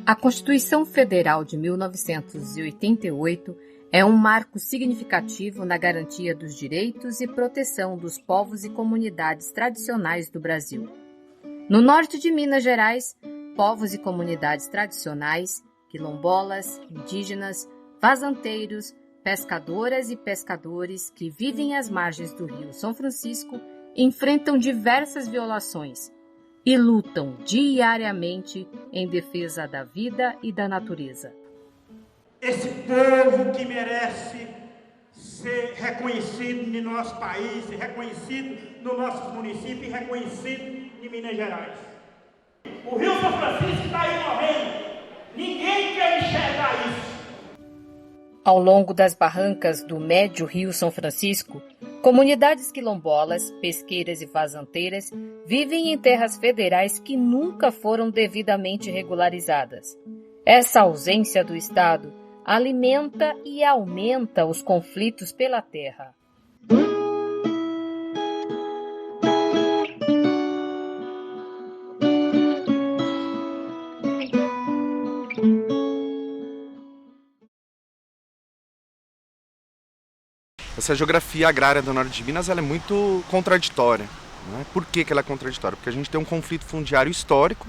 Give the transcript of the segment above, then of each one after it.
A Constituição Federal de 1988 é um marco significativo na garantia dos direitos e proteção dos povos e comunidades tradicionais do Brasil. No norte de Minas Gerais, povos e comunidades tradicionais, quilombolas, indígenas, vazanteiros, pescadoras e pescadores que vivem às margens do Rio São Francisco enfrentam diversas violações e lutam diariamente em defesa da vida e da natureza. Esse povo que merece ser reconhecido no nosso país, reconhecido no nosso município e reconhecido em Minas Gerais. O Rio São Francisco está aí morrendo. Ninguém quer enxergar isso. Ao longo das barrancas do Médio Rio São Francisco, comunidades quilombolas, pesqueiras e vazanteiras vivem em terras federais que nunca foram devidamente regularizadas. Essa ausência do Estado alimenta e aumenta os conflitos pela terra. Essa geografia agrária do norte de Minas ela é muito contraditória. Né? Por que ela é contraditória? Porque a gente tem um conflito fundiário histórico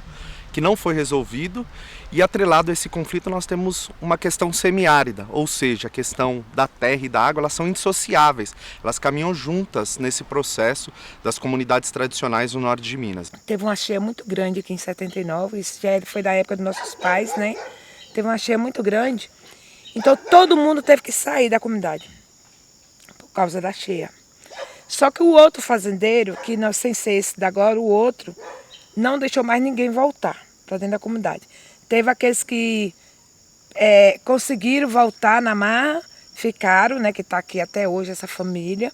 que não foi resolvido e atrelado a esse conflito nós temos uma questão semiárida, ou seja, a questão da terra e da água elas são indissociáveis, elas caminham juntas nesse processo das comunidades tradicionais do norte de Minas. Teve uma cheia muito grande aqui em 79, isso já foi da época dos nossos pais, né? Teve uma cheia muito grande, então todo mundo teve que sair da comunidade por causa da cheia. Só que o outro fazendeiro, que não sem ser esse da agora, o outro, não deixou mais ninguém voltar para dentro da comunidade. Teve aqueles que conseguiram voltar na marra, ficaram, né, que está aqui até hoje essa família.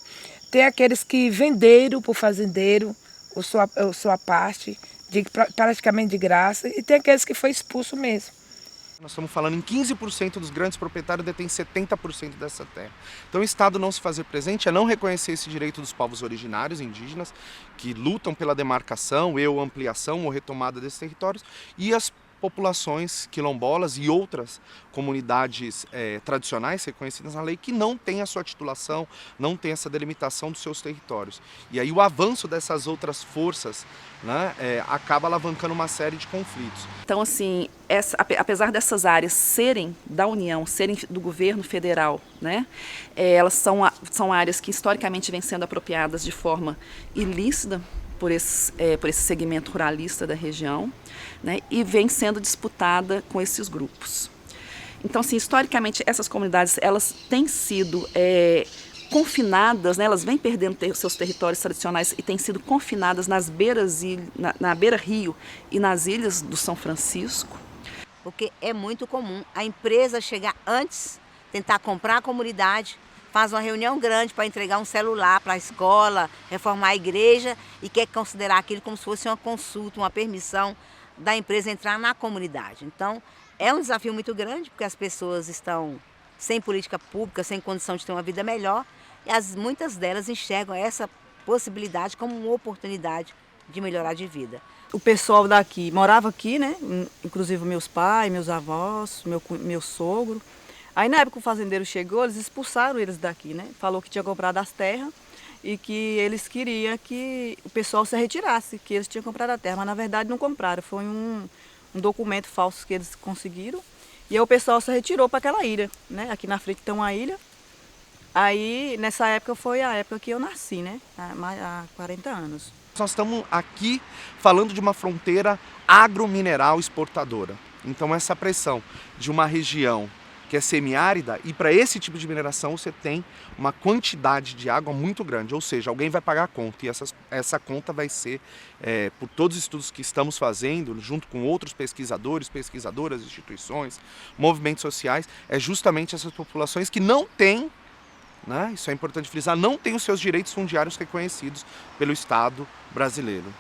Tem aqueles que venderam para o fazendeiro a sua parte, praticamente de graça. E tem aqueles que foi expulso mesmo. Nós estamos falando em 15% dos grandes proprietários detêm 70% dessa terra. Então o Estado não se fazer presente é não reconhecer esse direito dos povos originários, indígenas, que lutam pela demarcação, ampliação ou retomada desses territórios, e as populações quilombolas e outras comunidades tradicionais reconhecidas na lei que não têm a sua titulação, não têm essa delimitação dos seus territórios. E aí o avanço dessas outras forças, né, acaba alavancando uma série de conflitos. Então, assim, apesar dessas áreas serem da União, serem do governo federal, né, elas são áreas que historicamente vêm sendo apropriadas de forma ilícita por esse segmento ruralista da região, né, e vem sendo disputada com esses grupos. Então, assim, historicamente, essas comunidades elas têm sido confinadas, né, elas vêm perdendo seus territórios tradicionais e têm sido confinadas nas beiras, na beira-rio e nas ilhas do São Francisco. Porque é muito comum a empresa chegar antes, tentar comprar a comunidade, faz uma reunião grande para entregar um celular para a escola, reformar a igreja e quer considerar aquilo como se fosse uma consulta, uma permissão da empresa entrar na comunidade. Então, é um desafio muito grande porque as pessoas estão sem política pública, sem condição de ter uma vida melhor e muitas delas enxergam essa possibilidade como uma oportunidade de melhorar de vida. O pessoal daqui morava aqui, né? Inclusive meus pais, meus avós, meu sogro. Aí na época que o fazendeiro chegou, eles expulsaram eles daqui, né? Falou que tinha comprado as terras e que eles queriam que o pessoal se retirasse, que eles tinham comprado a terra, mas na verdade não compraram. Foi um documento falso que eles conseguiram. E aí o pessoal se retirou para aquela ilha, né? Aqui na frente tem uma ilha. Aí nessa época foi a época que eu nasci, né? Há 40 anos. Nós estamos aqui falando de uma fronteira agromineral exportadora. Então essa pressão de uma região que é semiárida, e para esse tipo de mineração você tem uma quantidade de água muito grande, ou seja, alguém vai pagar a conta, e essa conta vai ser, por todos os estudos que estamos fazendo, junto com outros pesquisadores, pesquisadoras, instituições, movimentos sociais, é justamente essas populações que não têm, né, isso é importante frisar, não têm os seus direitos fundiários reconhecidos pelo Estado brasileiro.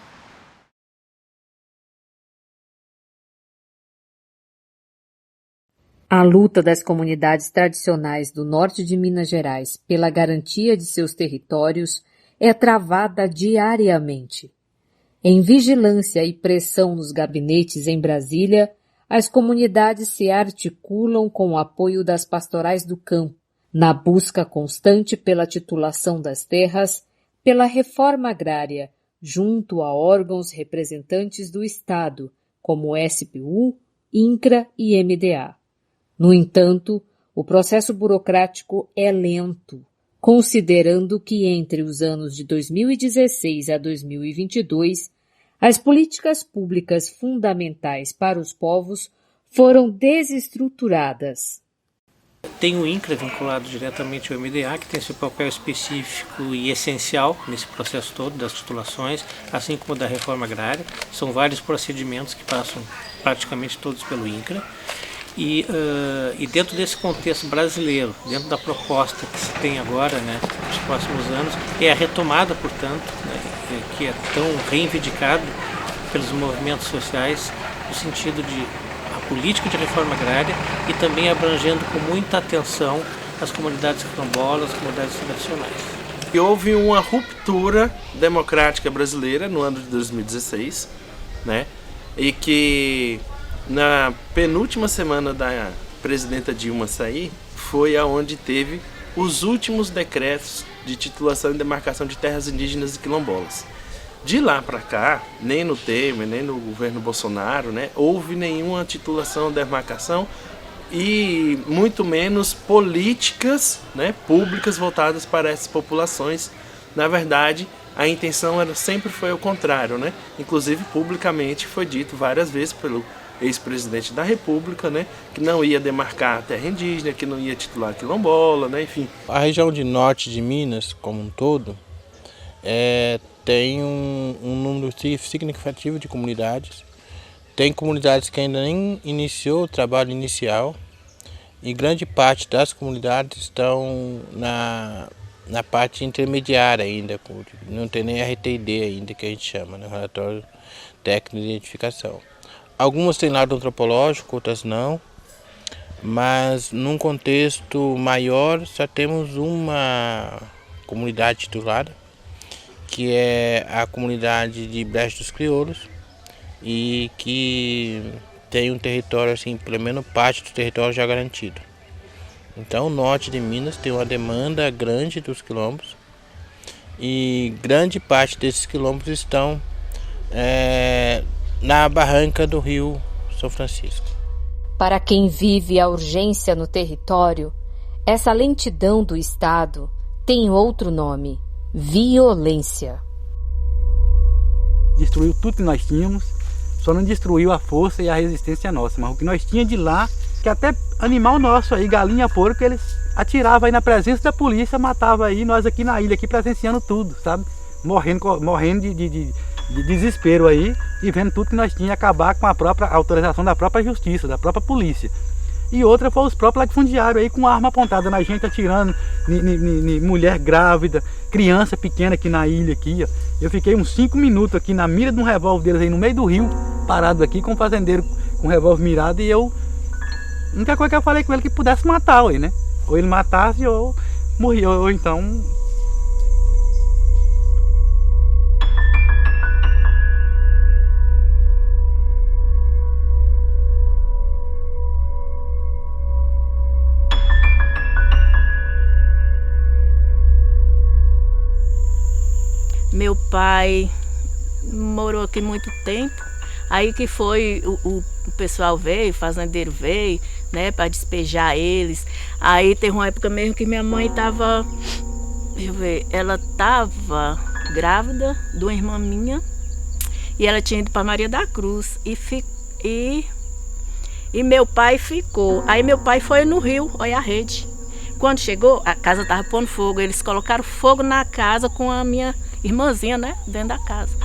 A luta das comunidades tradicionais do norte de Minas Gerais pela garantia de seus territórios é travada diariamente. Em vigilância e pressão nos gabinetes em Brasília, as comunidades se articulam com o apoio das pastorais do campo, na busca constante pela titulação das terras, pela reforma agrária, junto a órgãos representantes do Estado, como SPU, INCRA e MDA. No entanto, o processo burocrático é lento, considerando que entre os anos de 2016 a 2022, as políticas públicas fundamentais para os povos foram desestruturadas. Tem o INCRA vinculado diretamente ao MDA, que tem seu papel específico e essencial nesse processo todo das titulações, assim como da reforma agrária. São vários procedimentos que passam praticamente todos pelo INCRA. E dentro desse contexto brasileiro, dentro da proposta que se tem agora, né, nos próximos anos, é a retomada, portanto, né, que é tão reivindicado pelos movimentos sociais, no sentido de a política de reforma agrária e também abrangendo com muita atenção as comunidades quilombolas, as comunidades tradicionais. E houve uma ruptura democrática brasileira no ano de 2016, né, e que na penúltima semana da presidenta Dilma sair, foi aonde teve os últimos decretos de titulação e demarcação de terras indígenas e quilombolas. De lá para cá, nem no Temer, nem no governo Bolsonaro, né, houve nenhuma titulação, demarcação e muito menos políticas, né, públicas voltadas para essas populações. Na verdade, a intenção sempre foi o contrário, né? Inclusive publicamente foi dito várias vezes pelo ex-presidente da República, né, que não ia demarcar a terra indígena, que não ia titular quilombola, né, enfim. A região de norte de Minas, como um todo, tem um número significativo de comunidades. Tem comunidades que ainda nem iniciou o trabalho inicial e grande parte das comunidades estão na parte intermediária ainda, não tem nem RTID ainda, que a gente chama, né, Relatório Técnico de Identificação. Algumas têm lado antropológico, outras não, mas num contexto maior só temos uma comunidade titulada, que é a comunidade de Brecha dos Crioulos, e que tem um território, assim, pelo menos parte do território já garantido. Então o norte de Minas tem uma demanda grande dos quilombos, e grande parte desses quilombos estão na barranca do Rio São Francisco. Para quem vive a urgência no território, essa lentidão do Estado tem outro nome: violência. Destruiu tudo que nós tínhamos, só não destruiu a força e a resistência nossa, mas o que nós tínhamos de lá, que até animal nosso aí, galinha, porco, eles atiravam aí na presença da polícia, matavam aí, nós aqui na ilha, aqui presenciando tudo, sabe? Morrendo de desespero aí, e vendo tudo que nós tínhamos acabar com a própria autorização da própria justiça, da própria polícia. E outra foi os próprios latifundiários aí com arma apontada na gente, atirando mulher grávida, criança pequena aqui na ilha aqui, ó. Eu fiquei uns 5 minutos aqui na mira de um revólver deles aí no meio do rio, parado aqui com um fazendeiro com um revólver mirado, e eu, a única coisa que eu falei com ele que pudesse matar ele, né? Ou ele matasse ou morria, ou então... Meu pai morou aqui muito tempo, aí que foi, o pessoal veio, o fazendeiro veio, né, para despejar eles. Aí teve uma época mesmo que minha mãe estava, deixa eu ver, ela estava grávida de uma irmã minha, e ela tinha ido para Maria da Cruz, e meu pai ficou. Aí meu pai foi no rio, olha a rede. Quando chegou, a casa estava pondo fogo, eles colocaram fogo na casa com a minha irmãzinha, né, dentro da casa.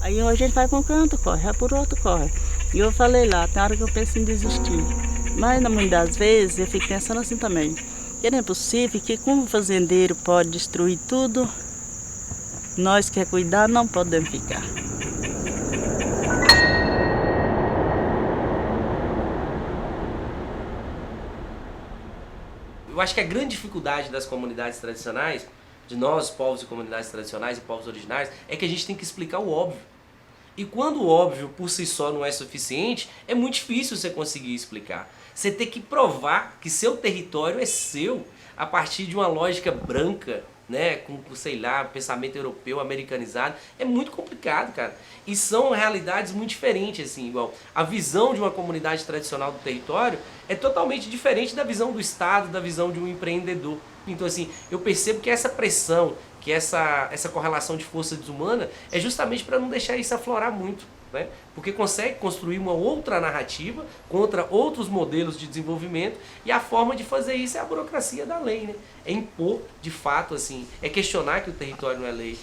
Aí hoje ele vai para um canto, corre, vai por outro, corre. E eu falei lá, tem hora que eu penso em desistir. Mas, na maioria das vezes, eu fico pensando assim também. Porque não é possível que, como o fazendeiro pode destruir tudo, nós que é cuidar não podemos ficar. Eu acho que a grande dificuldade das comunidades tradicionais, de nós, povos e comunidades tradicionais e povos originários, é que a gente tem que explicar o óbvio. E quando o óbvio por si só não é suficiente, é muito difícil você conseguir explicar. Você tem que provar que seu território é seu a partir de uma lógica branca, né, com, sei lá, pensamento europeu, americanizado. É muito complicado, cara. E são realidades muito diferentes, assim, igual. A visão de uma comunidade tradicional do território é totalmente diferente da visão do Estado, da visão de um empreendedor. Então, assim, eu percebo que essa pressão, que essa correlação de força desumana é justamente para não deixar isso aflorar muito, né? Porque consegue construir uma outra narrativa contra outros modelos de desenvolvimento, e a forma de fazer isso é a burocracia da lei, né? É impor, de fato, assim, é questionar que o território não é lei.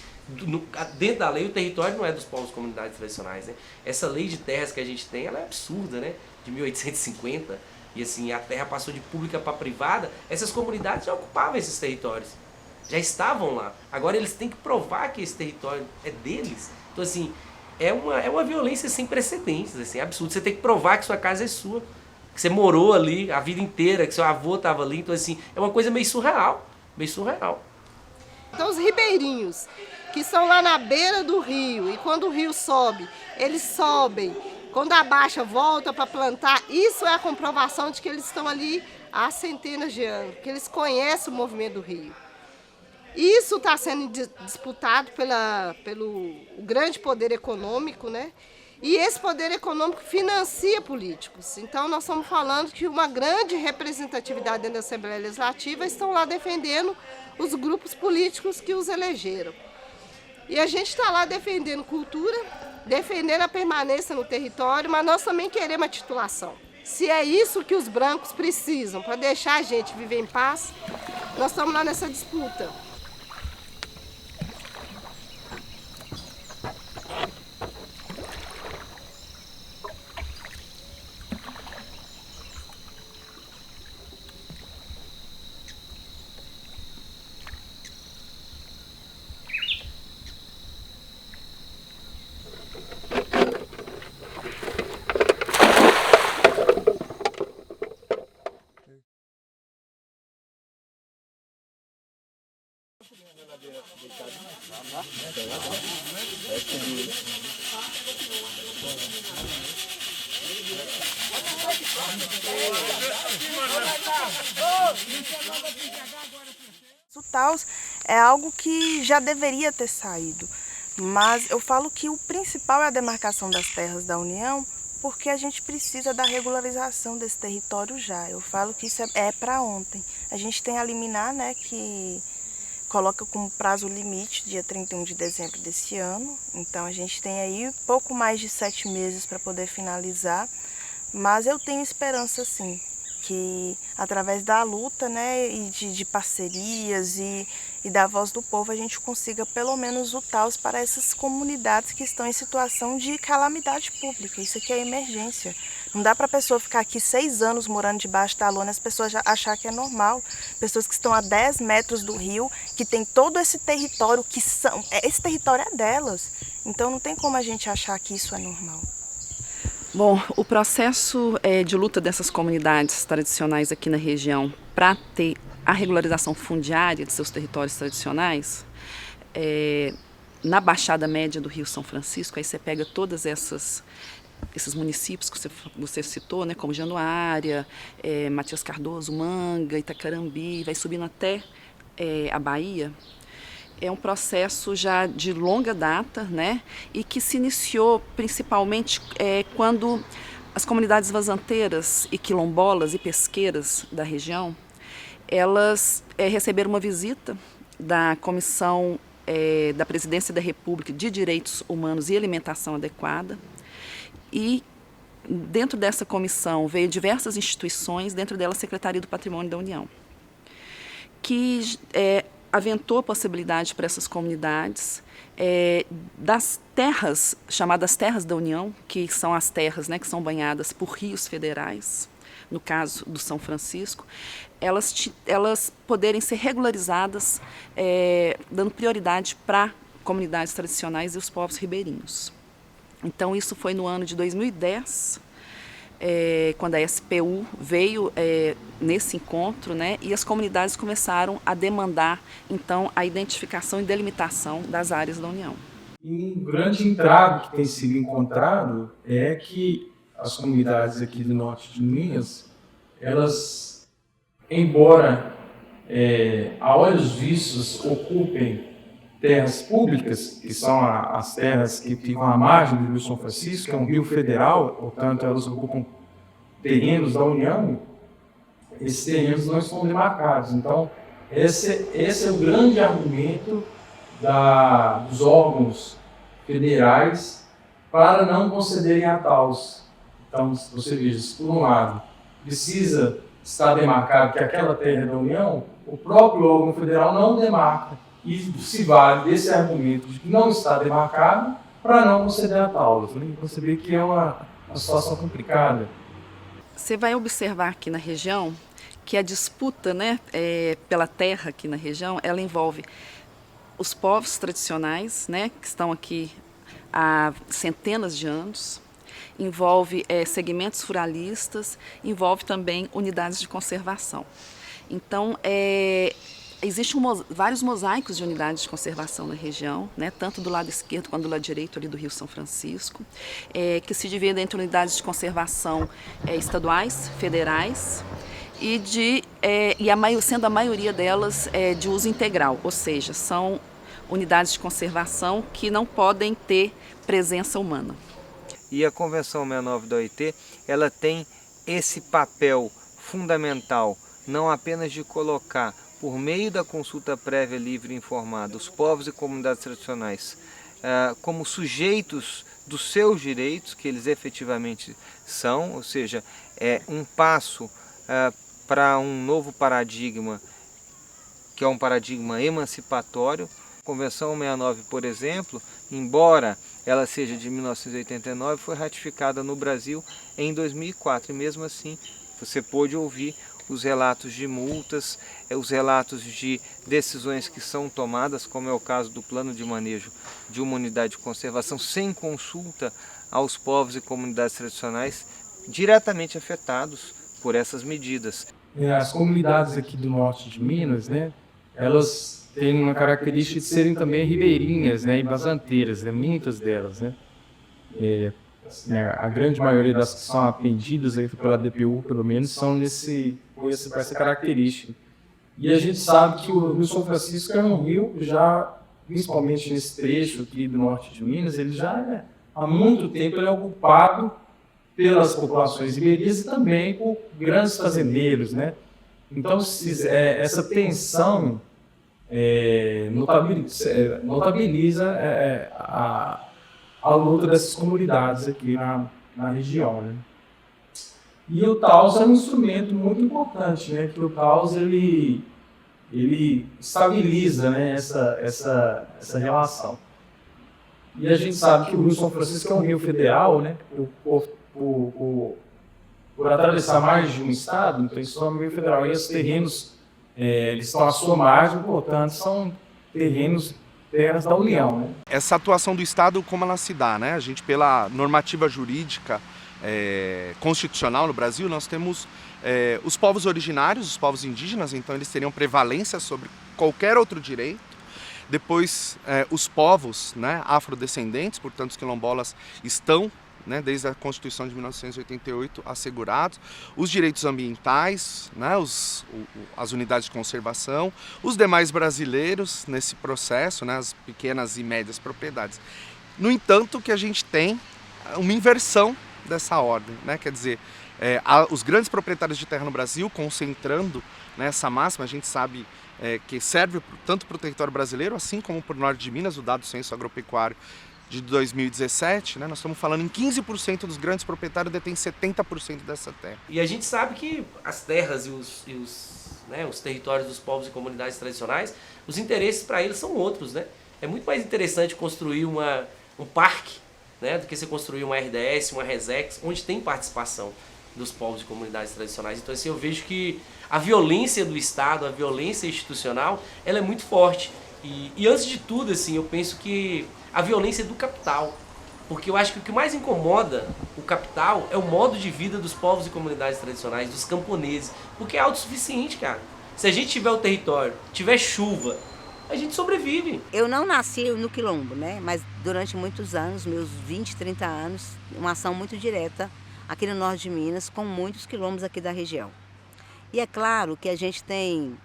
Dentro da lei, o território não é dos povos e comunidades tradicionais, né? Essa lei de terras que a gente tem, ela é absurda, né? De 1850, e assim, a terra passou de pública para privada. Essas comunidades já ocupavam esses territórios, já estavam lá. Agora eles têm que provar que esse território é deles. Então, assim, é uma violência sem precedentes, assim, é absurdo. Você tem que provar que sua casa é sua, que você morou ali a vida inteira, que seu avô estava ali. Então, assim, é uma coisa meio surreal, meio surreal. Então, os ribeirinhos que estão lá na beira do rio, e quando o rio sobe, eles sobem. Quando abaixa, volta para plantar. Isso é a comprovação de que eles estão ali há centenas de anos, que eles conhecem o movimento do rio. Isso está sendo disputado pelo grande poder econômico, né? E esse poder econômico financia políticos. Então, nós estamos falando que uma grande representatividade dentro da Assembleia Legislativa estão lá defendendo os grupos políticos que os elegeram. E a gente está lá defendendo cultura, defendendo a permanência no território, mas nós também queremos a titulação. Se é isso que os brancos precisam para deixar a gente viver em paz, nós estamos lá nessa disputa. O TAUS é algo que já deveria ter saído, mas eu falo que o principal é a demarcação das terras da União, porque a gente precisa da regularização desse território já. Eu falo que isso é para ontem. A gente tem a liminar, né, que coloca como prazo limite dia 31 de dezembro desse ano. Então a gente tem aí pouco mais de 7 meses para poder finalizar, mas eu tenho esperança sim, que através da luta, né, e de parcerias e da voz do povo a gente consiga pelo menos o TAUS para essas comunidades que estão em situação de calamidade pública. Isso aqui é emergência. Não dá para a pessoa ficar aqui 6 anos morando debaixo da lona e as pessoas já achar que é normal. Pessoas que estão a 10 metros do rio, que tem todo esse território, esse território é delas. Então não tem como a gente achar que isso é normal. Bom, o processo de luta dessas comunidades tradicionais aqui na região para ter a regularização fundiária de seus territórios tradicionais, na Baixada Média do Rio São Francisco, aí você pega todas esses municípios que você citou, né, como Januária, Matias Cardoso, Manga, Itacarambi, vai subindo até a Bahia. É um processo já de longa data, né, e que se iniciou principalmente quando as comunidades vazanteiras e quilombolas e pesqueiras da região, elas receberam uma visita da Comissão da Presidência da República de Direitos Humanos e Alimentação Adequada, e dentro dessa comissão veio diversas instituições, dentro dela a Secretaria do Patrimônio da União, que aventou a possibilidade para essas comunidades das terras, chamadas terras da União, que são as terras, né, que são banhadas por rios federais, no caso do São Francisco, elas poderem ser regularizadas, dando prioridade para comunidades tradicionais e os povos ribeirinhos. Então, isso foi no ano de 2010, quando a SPU veio nesse encontro, né, e as comunidades começaram a demandar, então, a identificação e delimitação das áreas da União. E um grande entrave que tem sido encontrado é que as comunidades aqui do norte de Minas, elas, embora a olhos vistos ocupem terras públicas, que são as terras que ficam à margem do Rio São Francisco, que é um rio federal, portanto elas ocupam terrenos da União, esses terrenos não estão demarcados. Então, esse é o grande argumento dos órgãos federais para não concederem a TAUs. Então, você veja, se por um lado precisa estar demarcado que aquela terra é da União, o próprio órgão federal não demarca e se vale desse argumento de que não está demarcado para não conceder a TAU. Você vê que é uma situação complicada. Você vai observar aqui na região que a disputa, né, pela terra aqui na região, ela envolve os povos tradicionais, né, que estão aqui há centenas de anos, envolve segmentos ruralistas, envolve também unidades de conservação. Então, existem vários mosaicos de unidades de conservação na região, né, tanto do lado esquerdo quanto do lado direito ali do Rio São Francisco, que se dividem entre unidades de conservação estaduais, federais, sendo a maioria delas de uso integral, ou seja, são unidades de conservação que não podem ter presença humana. E a Convenção 69 da OIT, ela tem esse papel fundamental, não apenas de colocar, por meio da consulta prévia livre e informada, os povos e comunidades tradicionais como sujeitos dos seus direitos, que eles efetivamente são, ou seja, é um passo para um novo paradigma, que é um paradigma emancipatório. A Convenção 69, por exemplo, embora ela seja de 1989, foi ratificada no Brasil em 2004, e mesmo assim você pôde ouvir os relatos de multas, os relatos de decisões que são tomadas, como é o caso do plano de manejo de uma unidade de conservação, sem consulta aos povos e comunidades tradicionais diretamente afetados por essas medidas. As comunidades aqui do norte de Minas, né, elas têm uma característica de serem também ribeirinhas, né, e basanteiras, né, muitas delas, né. A grande maioria das que são atendidas aí pela DPU, pelo menos, são com essa característica. E a gente sabe que o Rio São Francisco é um rio, já, principalmente nesse trecho aqui do norte de Minas, ele já há muito tempo ele é ocupado pelas populações ribeirinhas e também por grandes fazendeiros, né? Então, essa tensão notabiliza a luta dessas comunidades aqui na região, né? E o TAUS é um instrumento muito importante, né? Que o TAUS ele estabiliza, né, essa relação. E a gente sabe que o Rio São Francisco é um rio federal, né? Por atravessar mais de um estado, então isso é um rio federal. E esses terrenos eles estão à sua margem, portanto são terras da União, né? Essa atuação do Estado, como ela se dá, né? A gente, pela normativa jurídica constitucional no Brasil, nós temos os povos originários, os povos indígenas, então eles teriam prevalência sobre qualquer outro direito. Depois, os povos, né, afrodescendentes, portanto os quilombolas estão, né, desde a Constituição de 1988 assegurados, os direitos ambientais, né, as unidades de conservação, os demais brasileiros nesse processo, né, as pequenas e médias propriedades. No entanto, que a gente tem uma inversão dessa ordem, né, quer dizer, os grandes proprietários de terra no Brasil concentrando, né, essa máxima, a gente sabe que serve tanto para o território brasileiro, assim como para o norte de Minas, o dado Censo Agropecuário de 2017, né, nós estamos falando em 15% dos grandes proprietários detêm 70% dessa terra. E a gente sabe que as terras e os territórios dos povos e comunidades tradicionais, os interesses para eles são outros, né? É muito mais interessante construir um parque, né, do que você construir uma RDS, uma Resex, onde tem participação. dos povos e comunidades tradicionais. Então assim, eu vejo que a violência do Estado, a violência institucional, ela é muito forte. E antes de tudo, assim, eu penso que a violência é do capital. Porque eu acho que o que mais incomoda o capital é o modo de vida dos povos e comunidades tradicionais, dos camponeses. Porque é autossuficiente, cara. Se a gente tiver o território, tiver chuva, a gente sobrevive. Eu não nasci no quilombo, né? Mas durante muitos anos, meus 20, 30 anos, uma ação muito direta aqui no norte de Minas, com muitos quilombos aqui da região. E é claro que a gente tem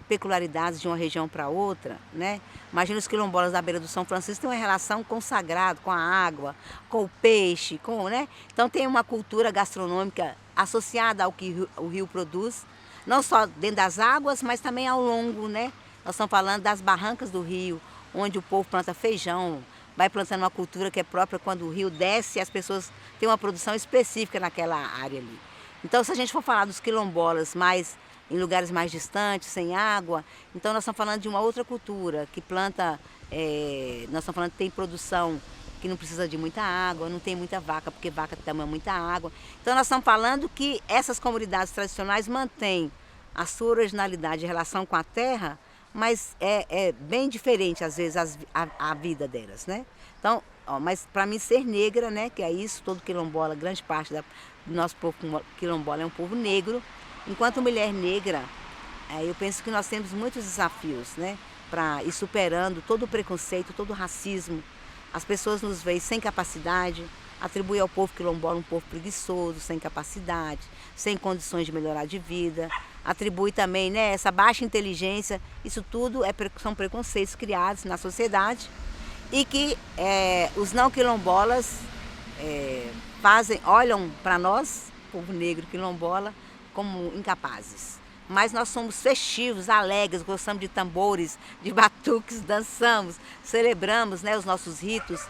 peculiaridades de uma região para outra, né? Imagina os quilombolas da beira do São Francisco têm uma relação com o sagrado, com a água, com o peixe, né? Então tem uma cultura gastronômica associada ao que o rio produz, não só dentro das águas, mas também ao longo, né? Nós estamos falando das barrancas do rio, onde o povo planta feijão, vai plantando uma cultura que é própria quando o rio desce e as pessoas têm uma produção específica naquela área ali. Então, se a gente for falar dos quilombolas em lugares mais distantes, sem água, então nós estamos falando de uma outra cultura, que planta, nós estamos falando que tem produção que não precisa de muita água, não tem muita vaca, porque vaca toma muita água. Então nós estamos falando que essas comunidades tradicionais mantêm a sua originalidade em relação com a terra, mas é bem diferente, às vezes, a vida delas, né? Então, mas para mim ser negra, né, que é isso, todo quilombola, grande parte do nosso povo quilombola é um povo negro. Enquanto mulher negra, eu penso que nós temos muitos desafios, né, para ir superando todo o preconceito, todo o racismo. As pessoas nos veem sem capacidade, atribuem ao povo quilombola um povo preguiçoso, sem capacidade, sem condições de melhorar de vida. Atribui também, né, essa baixa inteligência. Isso tudo são preconceitos criados na sociedade e que os não quilombolas olham para nós, povo negro quilombola, como incapazes. Mas nós somos festivos, alegres, gostamos de tambores, de batuques, dançamos, celebramos, né, os nossos ritos.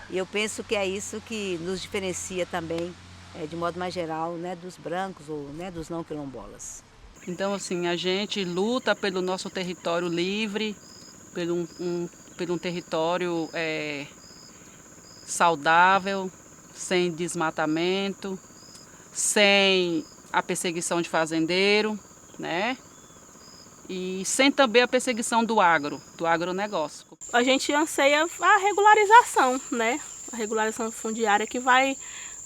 E eu penso que é isso que nos diferencia também, de modo mais geral, né, dos brancos ou, né, dos não quilombolas. Então, assim, a gente luta pelo nosso território livre, por um território saudável, sem desmatamento, sem a perseguição de fazendeiro, né? E sem também a perseguição do agronegócio. A gente anseia a regularização, né? A regularização fundiária que vai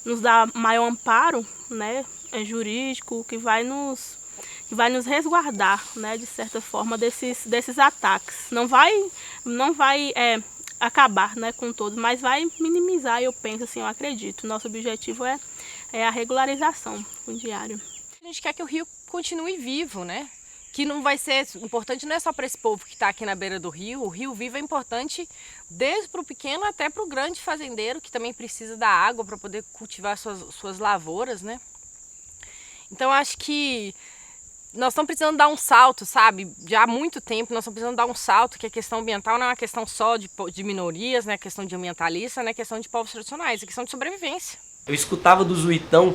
nos dar maior amparo, né? Jurídico, que vai nos resguardar, né? De certa forma, desses ataques. Não vai acabar, né, com todos, mas vai minimizar, eu penso assim, eu acredito. Nosso objetivo é a regularização fundiária. A gente quer que o rio continue vivo, né? Que não vai ser importante, não é só para esse povo que está aqui na beira do rio. O rio vivo é importante desde para o pequeno até para o grande fazendeiro, que também precisa da água para poder cultivar suas lavouras, né? Então, acho que nós estamos precisando dar um salto, sabe? Já há muito tempo nós estamos precisando dar um salto, que a questão ambiental não é uma questão só de minorias, né? A questão de ambientalista, né? A questão de povos tradicionais, a questão de sobrevivência. Eu escutava do Zuitão,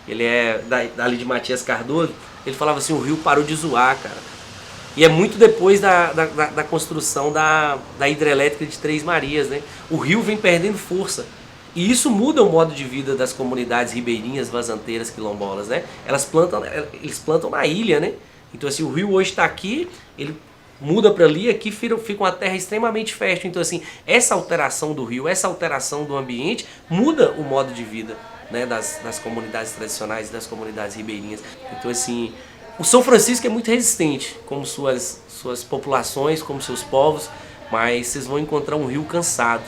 ele é dali de Matias Cardoso, ele falava assim, o rio parou de zoar, cara. E é muito depois da construção da hidrelétrica de Três Marias, né? O rio vem perdendo força. E isso muda o modo de vida das comunidades ribeirinhas, vazanteiras, quilombolas, né? Eles plantam na ilha, né? Então assim, o rio hoje está aqui, ele muda para ali, aqui fica uma terra extremamente fértil. Então assim, essa alteração do rio, essa alteração do ambiente muda o modo de vida, né, das comunidades tradicionais, das comunidades ribeirinhas. Então assim, o São Francisco é muito resistente, como suas populações, como seus povos, mas vocês vão encontrar um rio cansado,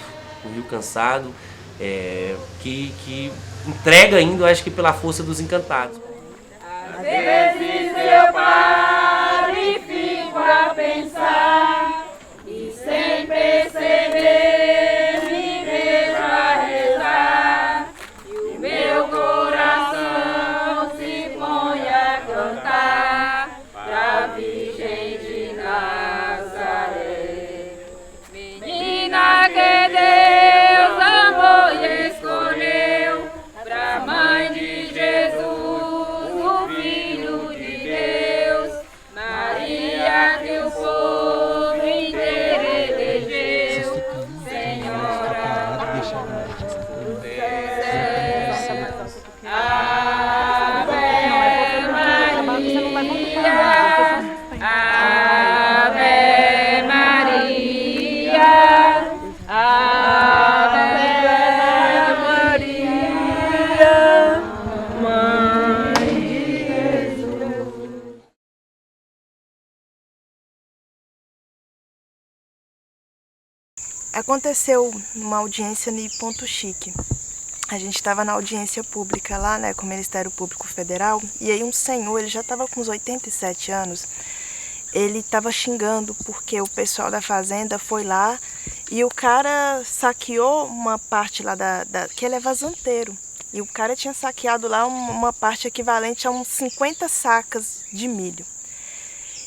que entrega ainda, acho que pela força dos encantados. Às vezes eu paro e fico a pensar, e sem perceber me vejo a rezar, e o meu coração se põe a cantar pra Virgem de Nazaré. Menina que Deus amou e escolheu pra mãe de Jesus, o Filho de Deus, Maria que o povo Aconteceu uma audiência no Ponto Chique. A gente estava na audiência pública lá, né, com o Ministério Público Federal, e aí um senhor, ele já estava com uns 87 anos, ele estava xingando porque o pessoal da fazenda foi lá e o cara saqueou uma parte lá que ele é vazanteiro. E o cara tinha saqueado lá uma parte equivalente a uns 50 sacas de milho.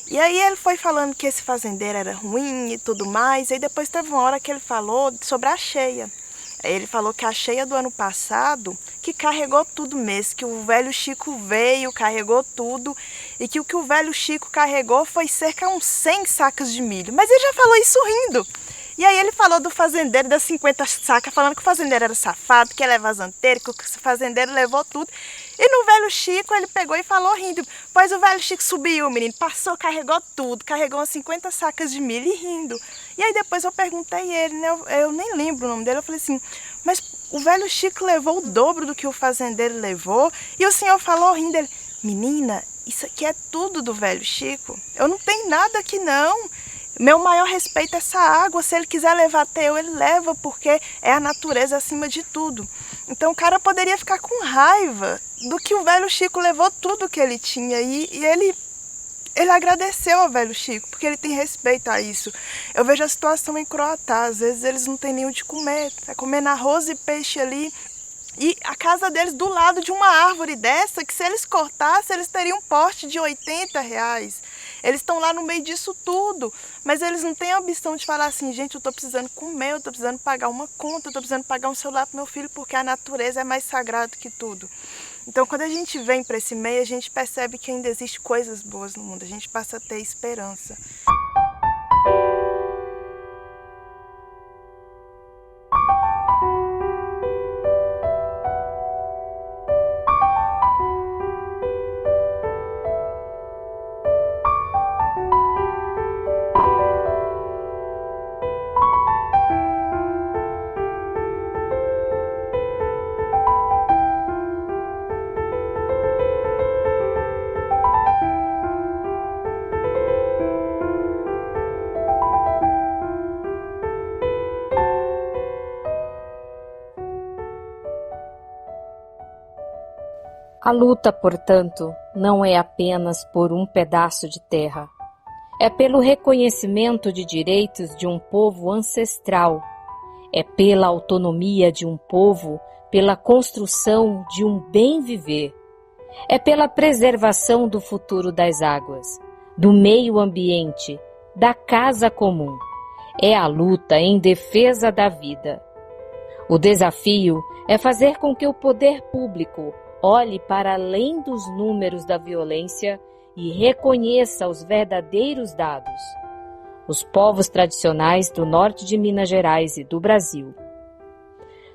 E aí ele foi falando que esse fazendeiro era ruim e tudo mais, e aí depois teve uma hora que ele falou sobre a cheia. Ele falou que a cheia do ano passado, que carregou tudo mesmo, que o velho Chico veio, carregou tudo, e que o velho Chico carregou foi cerca de uns 100 sacas de milho. Mas ele já falou isso rindo. E aí ele falou do fazendeiro das 50 sacas, falando que o fazendeiro era safado, que ele é vazanteiro, que o fazendeiro levou tudo. E no velho Chico ele pegou e falou rindo. Pois o velho Chico subiu, menino, passou, carregou tudo, carregou umas 50 sacas de milho e rindo. E aí depois eu perguntei ele, né, eu nem lembro o nome dele, eu falei assim, mas o velho Chico levou o dobro do que o fazendeiro levou? E o senhor falou rindo, ele, menina, isso aqui é tudo do velho Chico, eu não tenho nada aqui não. Meu maior respeito é essa água, se ele quiser levar até eu, ele leva, porque é a natureza acima de tudo. Então o cara poderia ficar com raiva do que o velho Chico levou tudo que ele tinha e ele agradeceu ao velho Chico, porque ele tem respeito a isso. Eu vejo a situação em Croatá, às vezes eles não têm nem o de comer, tá comendo arroz e peixe ali. E a casa deles do lado de uma árvore dessa, que se eles cortassem, eles teriam um porte de R$80. Eles estão lá no meio disso tudo, mas eles não têm a ambição de falar assim, gente, eu estou precisando comer, eu estou precisando pagar uma conta, eu estou precisando pagar um celular para meu filho, porque a natureza é mais sagrada que tudo. Então, quando a gente vem para esse meio, a gente percebe que ainda existe coisas boas no mundo, a gente passa a ter esperança. A luta, portanto, não é apenas por um pedaço de terra. É pelo reconhecimento de direitos de um povo ancestral. É pela autonomia de um povo, pela construção de um bem viver. É pela preservação do futuro das águas, do meio ambiente, da casa comum. É a luta em defesa da vida. O desafio é fazer com que o poder público olhe para além dos números da violência e reconheça os verdadeiros dados. Os povos tradicionais do norte de Minas Gerais e do Brasil.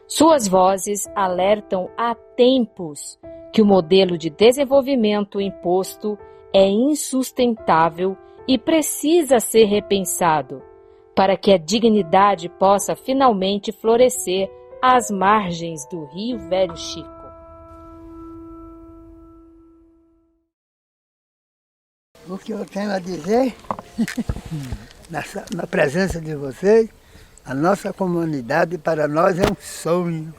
Suas vozes alertam há tempos que o modelo de desenvolvimento imposto é insustentável e precisa ser repensado para que a dignidade possa finalmente florescer às margens do Rio Velho Chico. O que eu tenho a dizer, na presença de vocês, a nossa comunidade para nós é um sonho.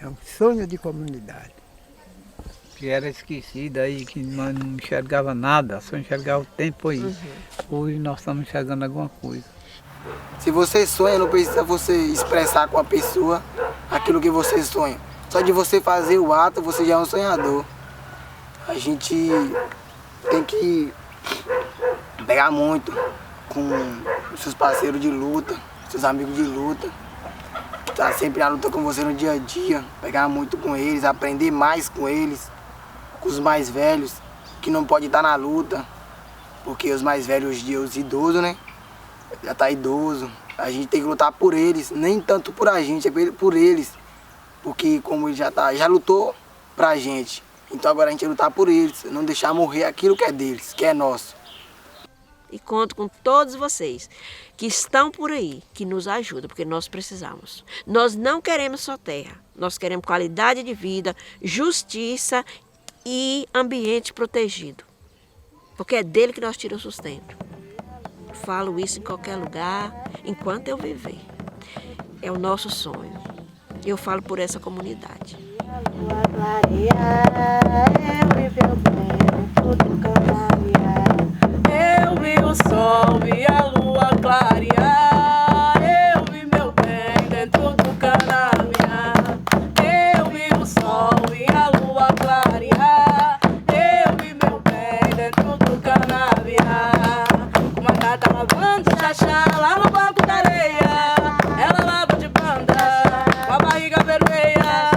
É um sonho de comunidade. Que era esquecida aí, que nós não enxergava nada, só enxergava o tempo aí. Hoje nós estamos enxergando alguma coisa. Se você sonha, não precisa você expressar com a pessoa aquilo que você sonha. Só de você fazer o ato, você já é um sonhador. A gente tem que pegar muito com os seus parceiros de luta, seus amigos de luta. Estar sempre na luta com você no dia a dia, pegar muito com eles, aprender mais com eles, com os mais velhos, que não pode estar na luta, porque os mais velhos hoje em dia, os idosos, né? Já tá idoso. A gente tem que lutar por eles, nem tanto por a gente, é por eles. Porque como ele já lutou pra gente. Então agora a gente vai lutar por eles, não deixar morrer aquilo que é deles, que é nosso. E conto com todos vocês que estão por aí, que nos ajudam, porque nós precisamos. Nós não queremos só terra, nós queremos qualidade de vida, justiça e ambiente protegido. Porque é dele que nós tiramos o sustento. falo isso em qualquer lugar, enquanto eu viver. É o nosso sonho. Eu falo por essa comunidade. Eu vi o sol e a lua clarear. Eu vi meu bem dentro do canavial. Eu vi o sol e a lua clarear. Eu vi meu bem dentro do canavial. Uma gata lavando chachá lá no banco da areia. Ela lava de banda, com a barriga vermelha.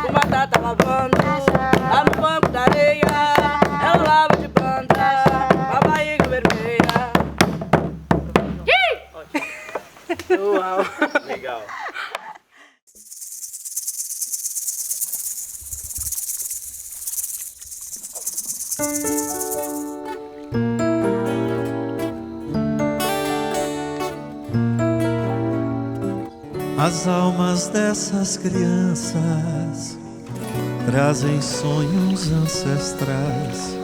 Uma gata lavando lá no banco da areia. Ela lava de banda, com a barriga vermelha. Uau! Legal. As almas dessas crianças trazem sonhos ancestrais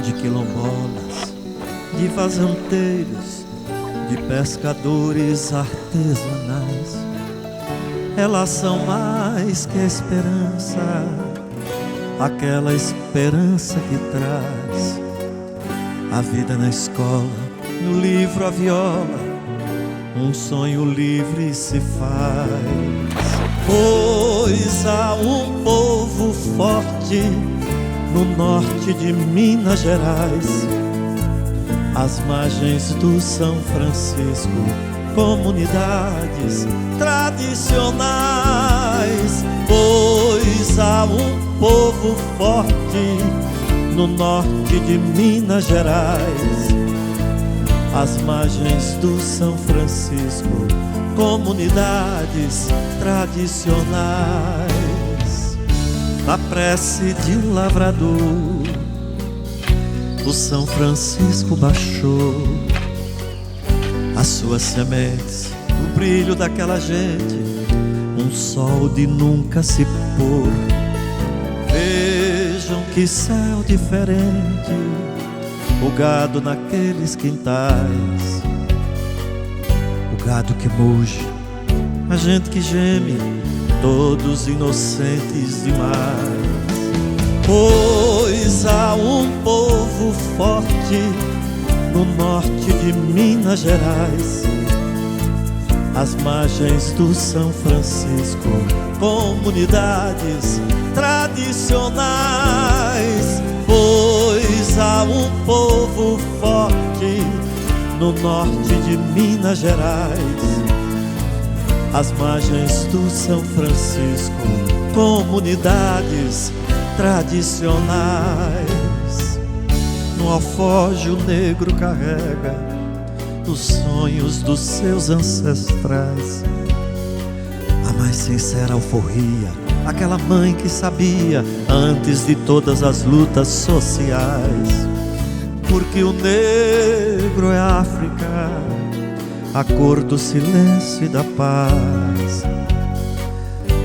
de quilombolas, de fazendeiros, de pescadores artesanais. Elas são mais que a esperança, aquela esperança que traz a vida na escola, no livro, a viola. Um sonho livre se faz. Pois há um povo forte no norte de Minas Gerais, às margens do São Francisco, comunidades tradicionais. Pois há um povo forte no norte de Minas Gerais, às margens do São Francisco, comunidades tradicionais. Na prece de um lavrador, o São Francisco baixou as suas sementes, o brilho daquela gente, um sol de nunca se pôr. Vejam que céu diferente, o gado naqueles quintais, o gado que muge, a gente que geme, todos inocentes demais. Pois há um povo forte no norte de Minas Gerais, às margens do São Francisco, comunidades tradicionais. Pois há um povo forte no norte de Minas Gerais, às margens do São Francisco, comunidades tradicionais. No alforje o negro carrega os sonhos dos seus ancestrais, a mais sincera alforria, aquela mãe que sabia antes de todas as lutas sociais. Porque o negro é África, a cor do silêncio e da paz.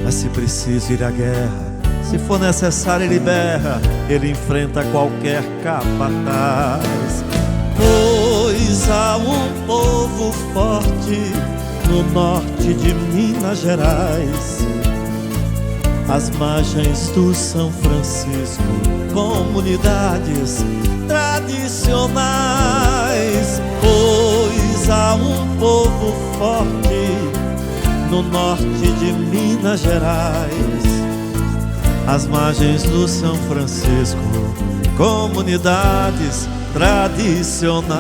Mas se precisa ir à guerra, se for necessário ele berra, ele enfrenta qualquer capataz. Pois há um povo forte no norte de Minas Gerais, às margens do São Francisco, comunidades tradicionais. Pois há um povo forte no norte de Minas Gerais, às margens do São Francisco, comunidades tradicionais.